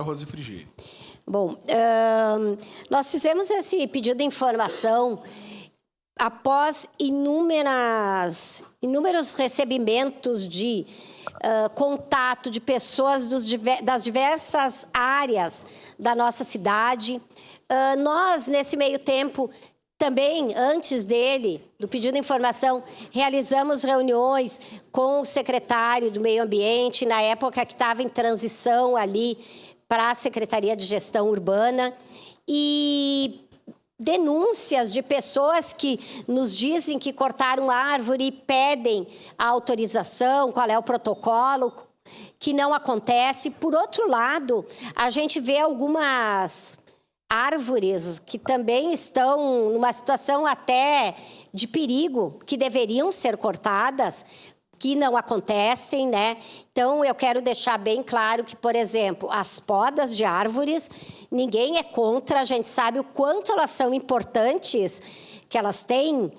Rose Frigieri. Bom, nós fizemos esse pedido de informação após inúmeros recebimentos de contato de pessoas das diversas áreas da nossa cidade. Nós, nesse meio tempo, também, antes do pedido de informação, realizamos reuniões com o secretário do Meio Ambiente, na época que estava em transição ali para a Secretaria de Gestão Urbana, e denúncias de pessoas que nos dizem que cortaram árvore e pedem a autorização, qual é o protocolo, que não acontece. Por outro lado, a gente vê algumas árvores que também estão numa situação até de perigo, que deveriam ser cortadas, que não acontecem, né? Então, eu quero deixar bem claro que, por exemplo, as podas de árvores, ninguém é contra, a gente sabe o quanto elas são importantes, que elas têm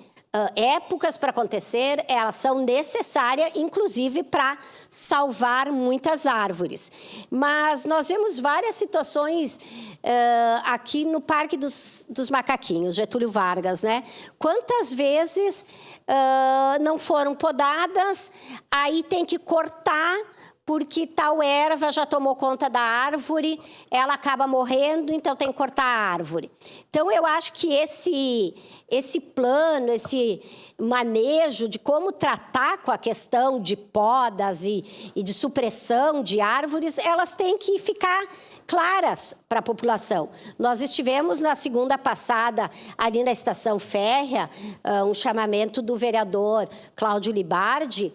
épocas para acontecer, elas são necessárias, inclusive, para salvar muitas árvores. Mas nós vemos várias situações aqui no Parque dos Macaquinhos, Getúlio Vargas, né? Quantas vezes não foram podadas, aí tem que cortar, porque tal erva já tomou conta da árvore, ela acaba morrendo, então tem que cortar a árvore. Então, eu acho que esse plano, esse manejo de como tratar com a questão de podas e de supressão de árvores, elas têm que ficar claras para a população. Nós estivemos na segunda passada ali na Estação Férrea, um chamamento do vereador Cláudio Libardi,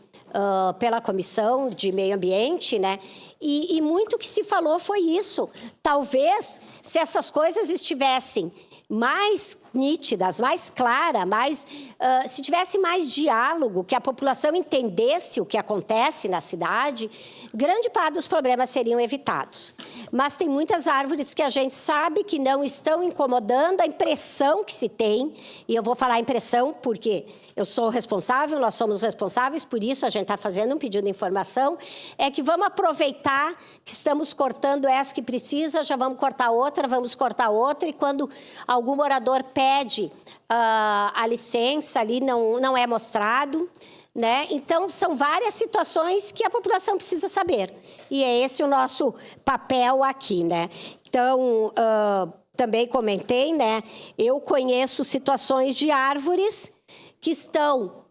pela Comissão de Meio Ambiente, né? E muito que se falou foi isso. Talvez, se essas coisas estivessem mais nítidas, mais claras, se tivesse mais diálogo, que a população entendesse o que acontece na cidade, grande parte dos problemas seriam evitados. Mas tem muitas árvores que a gente sabe que não estão incomodando, a impressão que se tem, e eu vou falar impressão porque eu sou responsável, nós somos responsáveis, por isso a gente está fazendo um pedido de informação, é que vamos aproveitar que estamos cortando essa que precisa, já vamos cortar outra, e quando algum morador pede a licença ali, não é mostrado, né? Então, são várias situações que a população precisa saber. E é esse o nosso papel aqui, né? Então, também comentei, né? Eu conheço situações de árvores que estão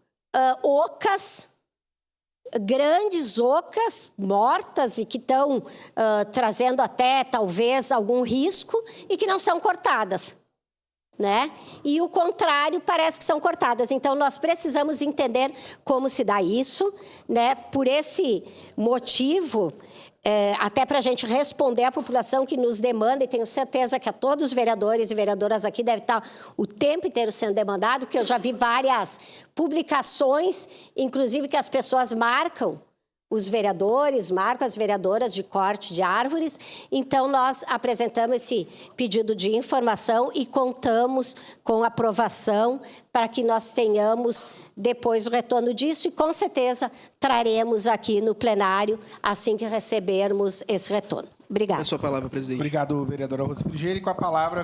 ocas, grandes ocas, mortas e que estão trazendo até, talvez, algum risco e que não são cortadas, né? E o contrário, parece que são cortadas. Então, nós precisamos entender como se dá isso, né? Por esse motivo, até para a gente responder à população que nos demanda, e tenho certeza que a todos os vereadores e vereadoras aqui deve estar o tempo inteiro sendo demandado, porque eu já vi várias publicações, inclusive que as pessoas marcam os vereadores, marcam as vereadoras de corte de árvores. Então, nós apresentamos esse pedido de informação e contamos com a aprovação para que nós tenhamos depois o retorno disso e, com certeza, traremos aqui no plenário assim que recebermos esse retorno. Obrigada. É a sua palavra, presidente. Obrigado, vereadora Rose Frigieri. Com a palavra...